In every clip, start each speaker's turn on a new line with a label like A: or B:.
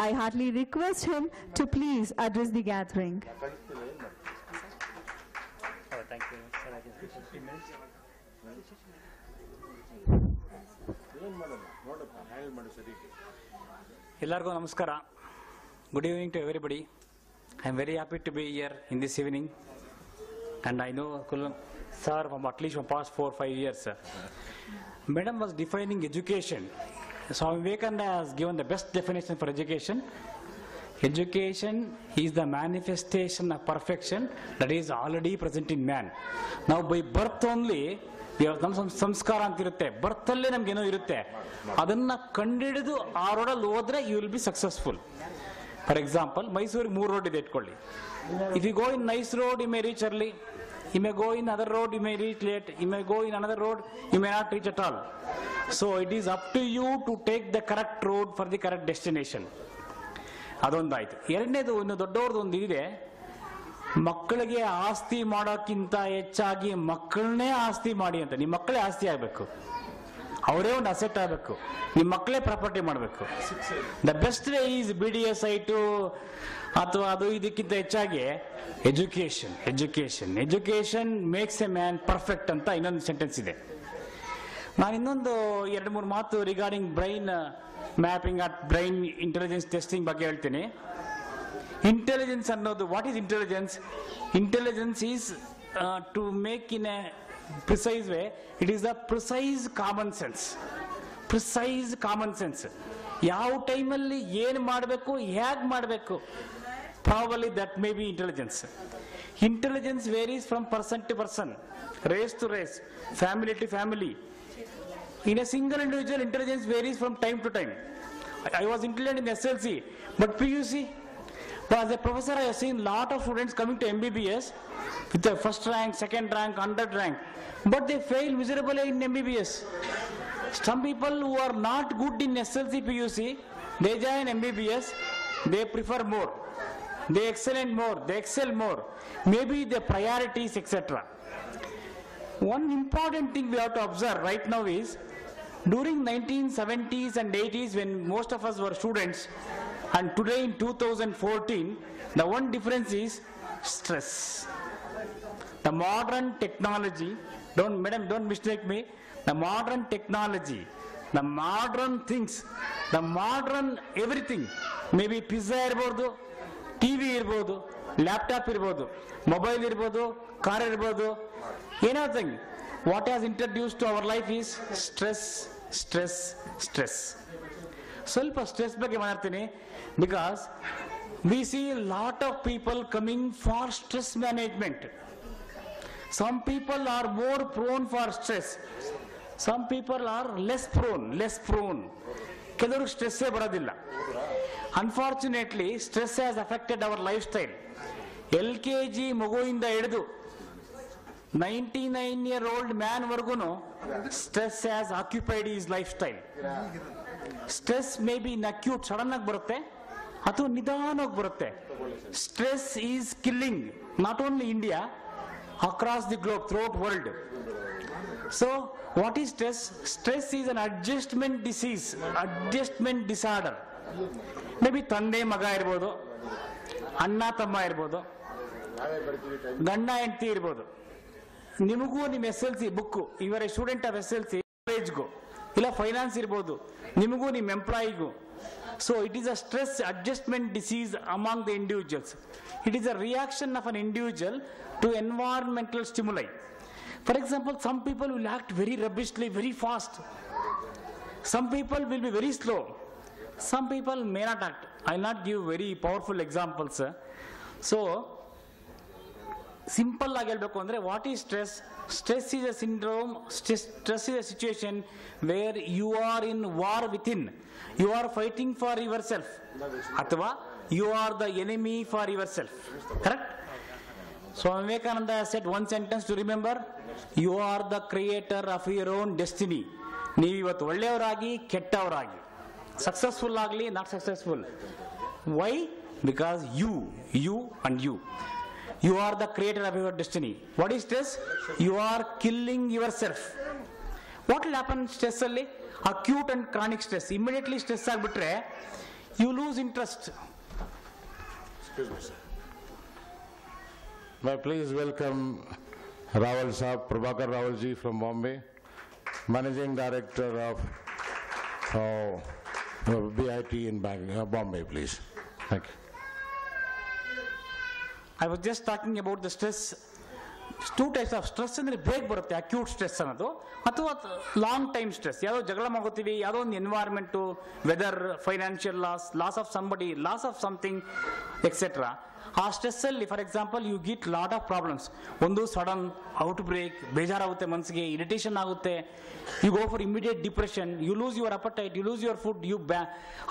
A: I heartily request him to please address the gathering.
B: Thank you. Sir, I can speak 15 minutes. Ellargu namaskara. Good evening to everybody. I am very happy to be here in this evening. And I know Kulam sir from at least from past 4 or 5 years. Madam was defining education. Swami Vivekananda has given the best definition for education. Education is the manifestation of perfection that is already present in man. Now by birth only, ನಮ್ಮ ಸಂಸ್ಕಾರ ಅಂತ ಇರುತ್ತೆ, ಬರ್ತಲ್ಲೇ ನಮ್ಗೆ ಏನೋ ಇರುತ್ತೆ, ಅದನ್ನ ಕಂಡಿಡಿದು ಆ ರೋಡಲ್ಲಿ ಹೋದ್ರೆ you will be successful. For example, ಮೈಸೂರಿಗೆ 3 ರೋಡ್ ಇದೆ ಇಟ್ಕೊಳ್ಳಿ. If you go in nice road you may reach early, you may go in other road you may reach late, you may go in another road you may not reach at all. So it is up to you to take the correct road for the correct destination. ಅದೊಂದಾಯ್ತು. ಎರಡನೇದು, ಇನ್ನು ದೊಡ್ಡವ್ರದ್ದು ಒಂದು ಇದೆ, ಮಕ್ಕಳಿಗೆ ಆಸ್ತಿ ಮಾಡೋಕ್ಕಿಂತ ಹೆಚ್ಚಾಗಿ ಮಕ್ಕಳನ್ನೇ ಆಸ್ತಿ ಮಾಡಿ ಅಂತ. ನಿಮ್ಮ ಮಕ್ಕಳೇ ಆಸ್ತಿ ಆಗಬೇಕು, ಅವರೇ ಒಂದು ಅಸೆಟ್ ಆಗಬೇಕು, ನಿಮ್ಮ ಮಕ್ಕಳೇ ಪ್ರಾಪರ್ಟಿ ಮಾಡಬೇಕು. The best way is BDS site ಅಥವಾ ಅದು ಇದಕ್ಕಿಂತ ಹೆಚ್ಚಾಗಿ education. Education education makes a man perfect ಅಂತ ಇನ್ನೊಂದು ಸೆಂಟೆನ್ಸ್ ಇದೆ. ನಾನು ಇನ್ನೊಂದು 2-3 ಮಾತು regarding brain mapping at brain intelligence testing ಬಗ್ಗೆ ಹೇಳ್ತೀನಿ. ಇಂಟೆಲಿಜೆನ್ಸ್ ಅನ್ನೋದು, what is intelligence? Intelligence is to make in a precise way, it is the precise common sense. Precise common sense. ಯಾವ ಟೈಮಲ್ಲಿ ಏನು ಮಾಡಬೇಕು, ಹೇಗೆ ಮಾಡಬೇಕು, probably that may B intelligence. Intelligence varies from person to person, race to race, family to family. In a single individual, intelligence varies from time to time. I was intelligent in SLC, but PUC, as a professor, I have seen lot of students coming to MBBS with the first rank, second rank, 100 rank, but they fail miserably in MBBS. Some people who are not good in SLC, PUC, they join MBBS, they prefer more, they excel more, maybe their priorities, etc. One important thing we have to observe right now is, during 1970s and 80s when most of us were students, and today in 2014, the one difference is stress. The modern technology, don't mistake me, the modern technology, the modern things, the modern everything, maybe pizza irbodu, TV irbodu, laptop irbodu, mobile irbodu, car irbodu, anything. What has introduced to our life is stress. ಸ್ವಲ್ಪ stress ಬಗ್ಗೆ ಮಾತಾಡ್ತೀನಿ, because we see lot of people coming for stress management. Some people are more prone for stress, some people are less prone. ಕೆಲವರು ಸ್ಟ್ರೆಸ್ಸೇ ಬರೋದಿಲ್ಲ. Unfortunately stress has affected our life style. LKG ಮಗುವಿಂದ ಹಿಡಿದು 99-year-old man ವರ್ಗುನು stress has occupied his lifestyle. Stress may be in acute, sudden ಆಗಿ ಬರುತ್ತೆ ಅಥವಾ ನಿಧಾನವಾಗಿ ಬರುತ್ತೆ. Stress is killing not only India, across the globe, throughout world. So what is stress? Stress is an adjustment disease, adjustment disorder. Maybe ತಂದೆ ಮಗ ಇರ್ಬೋದು, ಅಣ್ಣ ತಮ್ಮ ಇರ್ಬೋದು, ಗಂಡ ಹೆಂಡತಿ ಇರ್ಬೋದು. ನಿಮಗೂ ನಿಮ್ಮ SLC ಬುಕ್ಕು, ಇವರ ಸ್ಟೂಡೆಂಟ್ ಆಫ್ SLC ಕಾಲೇಜ್ಗೂ ಇಲ್ಲ ಫೈನಾನ್ಸ್ ಇರ್ಬೋದು, ನಿಮಗೂ ನಿಮ್ಮ ಎಂಪ್ಲಾಯಿಗೂ. So it is a stress adjustment disease among the individuals. It is a reaction of an individual to environmental stimuli. For example, some people will act very rubbishly, very fast. Some people will be very slow. Some people may not act. I will not give very powerful examples. So simple ಆಗಿ ಹೇಳಬೇಕು ಅಂದ್ರೆ, what is stress? Stress is a syndrome, stress is a situation where you are in war within, you are fighting for yourself, ಅಥವಾ you are the enemy for yourself. Correct? Swami Vivekananda said one sentence to remember: you are the creator of your own destiny. ನೀವು ಇವತ್ತು ಒಳ್ಳೆಯವರಾಗಿ ಕೆಟ್ಟವರಾಗಿ, successful ಆಗಲಿ not successful, why? Because you are the creator of your destiny. What is stress? You are killing yourself. What will happen stress ಅಲ್ಲಿ? Acute and chronic stress. Immediately stress ಆಗಿಬಿಟ್ರೆ you lose interest.
C: Excuse me, sir. May I please welcome Rawal Saab, Prabhakar Rawal ji from Bombay, Managing Director of BIT in Bombay, please. Thank you.
B: I was just talking about the stress. Two types of stress ಅಂದ್ರೆ ಬೇಗ ಬರುತ್ತೆ, acute stress ಅನ್ನೋದು ಅಥವಾ long time stress. ಯಾವುದೋ ಜಗಳ ಮಾಡ್ಕೋತೀವಿ, ಯಾವುದೋ ಒಂದು environment, weather, financial loss of somebody, loss of something etcetera. ಆ ಸ್ಟ್ರೆಸ್ಸಲ್ಲಿ for example you get lot of problems. ಒಂದು ಸಡನ್ ಔಟ್ ಬ್ರೇಕ್, ಬೇಜಾರಾಗುತ್ತೆ ಮನಸ್ಸಿಗೆ, ಇರಿಟೇಷನ್ ಆಗುತ್ತೆ, you go for immediate depression, you lose your appetite, you lose your food, you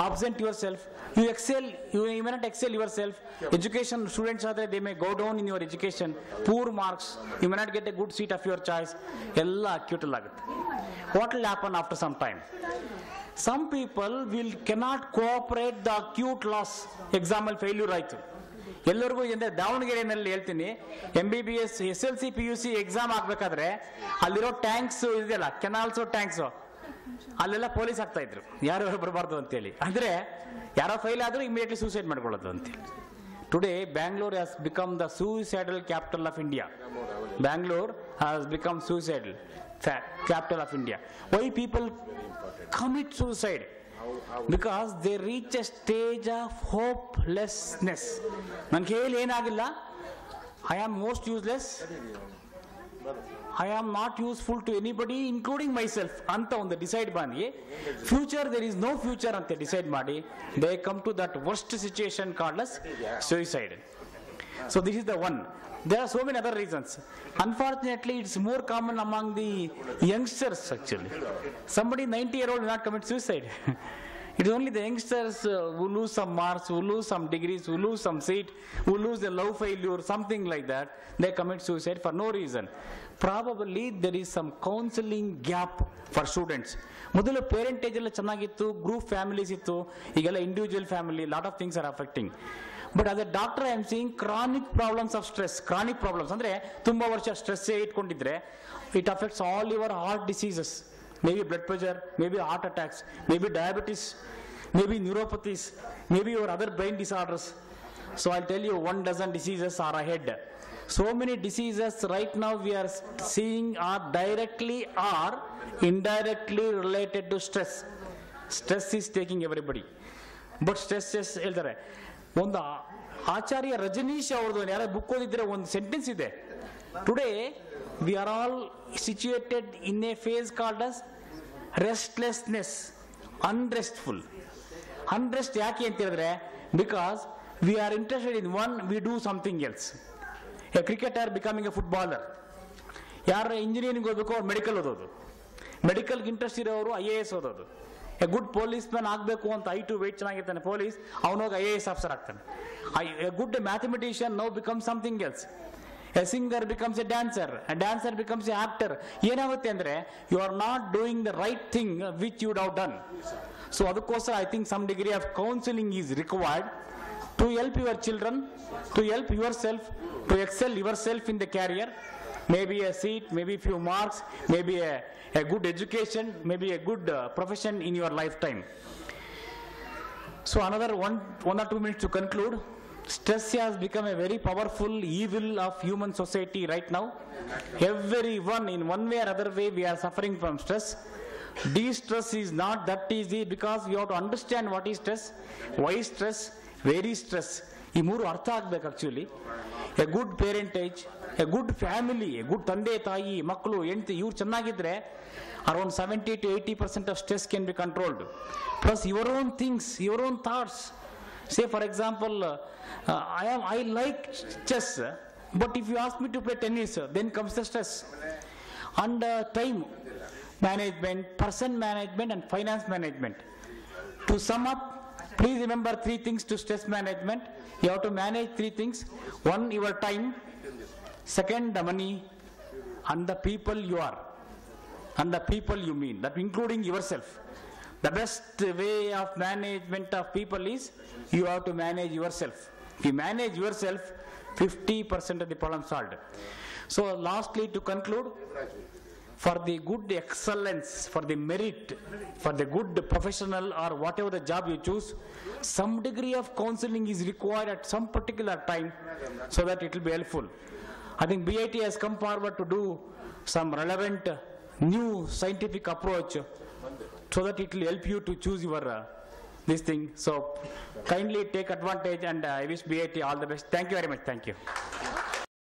B: absent yourself, you excel, you may not excel yourself. Education students are there, they may go down in your education, poor marks, you may not get a good seat of your choice. Ella acute lagutte. What will happen after some time? Some people cannot cooperate the acute loss. Example failure ಆಯ್ತು. ಎಲ್ಲರಿಗೂ ಅಂದರೆ ದಾವಣಗೆರೆಯಲ್ಲಿ ಹೇಳ್ತೀನಿ, MBBS SLC PUC exam ಆಗ್ಬೇಕಾದ್ರೆ ಅಲ್ಲಿರೋ thanks ಇದೆಯಲ್ಲ, ಕೆನಾಲ್ಸು tanks, ಅಲ್ಲೆಲ್ಲ police ಆಗ್ತಾ ಇದ್ರು, ಯಾರು ಬರಬಾರ್ದು ಅಂತೇಳಿ. ಅಂದ್ರೆ ಯಾರೋ ಫೈಲ್ ಆದ್ರೂ ಇಮಿಡಿಯೇಟ್ಲಿ ಸೂಸೈಡ್ ಮಾಡ್ಕೊಳ್ಳೋದು ಅಂತೇಳಿ. Today Bangalore has become the suicidal capital of India. Bangalore has become suicidal capital of India. Why people commit suicide? Because they reach a stage of hopelessness. ನನ್ನ ಕೈಯಲ್ಲಿ ಏನಾಗಿಲ್ಲ, I am most useless, I am not useful to anybody including myself ಅಂತ ಒಂದು decide ಮಾಡಿ, future there is no future ಅಂತ decide ಮಾಡಿ, they come to that worst situation called as suicide. So this is the one. There are so many other reasons. Unfortunately, it's more common among the youngsters actually. Somebody 90-year-old will not commit suicide. It is only the youngsters who lose some marks, who lose some degrees, who lose some seat, who lose a love failure, something like that, they commit suicide for no reason. Probably there is some counseling gap for students. ಮೊದಲು parentage ಎಲ್ಲ ಚೆನ್ನಾಗಿತ್ತು, group families ಇತ್ತು, ಈಗೆಲ್ಲ individual family, lot of things are affecting. But ಅದೇ doctor I am seeing chronic problems of stress. Chronic problems ಅಂದರೆ ತುಂಬ ವರ್ಷ ಸ್ಟ್ರೆಸ್ಸೇ ಇಟ್ಕೊಂಡಿದ್ರೆ it affects all your heart diseases, maybe blood pressure, maybe heart attacks, maybe diabetes, maybe neuropathies, maybe your other brain disorders. So I'll tell you, 12 diseases are ahead. So many diseases right now we are seeing are directly or indirectly related to stress. Stress is taking everybody. But stress is ಹೇಳ್ತಾರೆ. ಒಂದು ಆಚಾರ್ಯ ರಜನೀಶ್ ಅವ್ರದ್ದು ಯಾರೋ book ಓದಿದ್ರೆ ಒಂದು sentence ಇದೆ. Today we are all situated in a phase called as restlessness, unrestful. Unrest ಯಾಕೆ ಅಂತ ಹೇಳಿದ್ರೆ, because we are interested in one, we do something else. A cricketer becoming a footballer, ಯಾರು ಇಂಜಿನಿಯರಿಂಗ್ ಓದಬೇಕು ಅವ್ರು medical ಓದೋದು, ಮೆಡಿಕಲ್ಗೆ interest ಇರೋರು IAS ಓದೋದು. A good police man ಆಗಬೇಕು ಅಂತ ಐಟು ವೆಯ್ಟ್ ಚೆನ್ನಾಗಿರ್ತಾನೆ ಪೊಲೀಸ್, ಅವನೋಗಿ IAS ಆಫೀಸರ್ ಆಗ್ತಾನೆ. A good mathematician now become something else. A singer becomes a dancer becomes an actor. ಏನಾಗುತ್ತೆ ಅಂದ್ರೆ you are not doing the right thing which you would have done. So ಅದಕ್ಕೋಸ್ಕರ I think some degree of counseling is required to help your children, to help yourself, to excel yourself in the career. Maybe a seat, maybe few marks, maybe a good education, maybe a good profession in your lifetime. So another one or 2 minutes to conclude. Stress has become a very powerful evil of human society right now. Everyone in one way or other way we are suffering from stress. De-stress is not that easy because we have to understand what is stress, why stress, where is stress. ಈ ಮೂರು ಅರ್ಥ ಆಗ್ಬೇಕು actually. A good parentage, a good family, a good ತಂದೆ ತಾಯಿ ಮಕ್ಕಳು ಹೆಂಡತಿ ಇವ್ರು ಚೆನ್ನಾಗಿದ್ರೆ around 70 to 80% of stress can be controlled. Plus your own things, your own thoughts. Say for example, I like chess, but if you ask me to play tennis, then comes the stress. And time management, person management and finance management. To sum up, please remember 3 things to stress management. You have to manage 3 things. 1, your time. Second, the money. And the people you are. And the people you mean, that including yourself. The best way of management of people is you have to manage yourself. If you manage yourself, 50% of the problem solved. So lastly, to conclude, for the good excellence, for the merit, for the good professional or whatever the job you choose, some degree of counseling is required at some particular time so that it will be helpful. I think BIT has come forward to do some relevant new scientific approach so that it will help you to choose your this thing. So kindly take advantage, and I wish BIT all the best. Thank you very much. Thank you.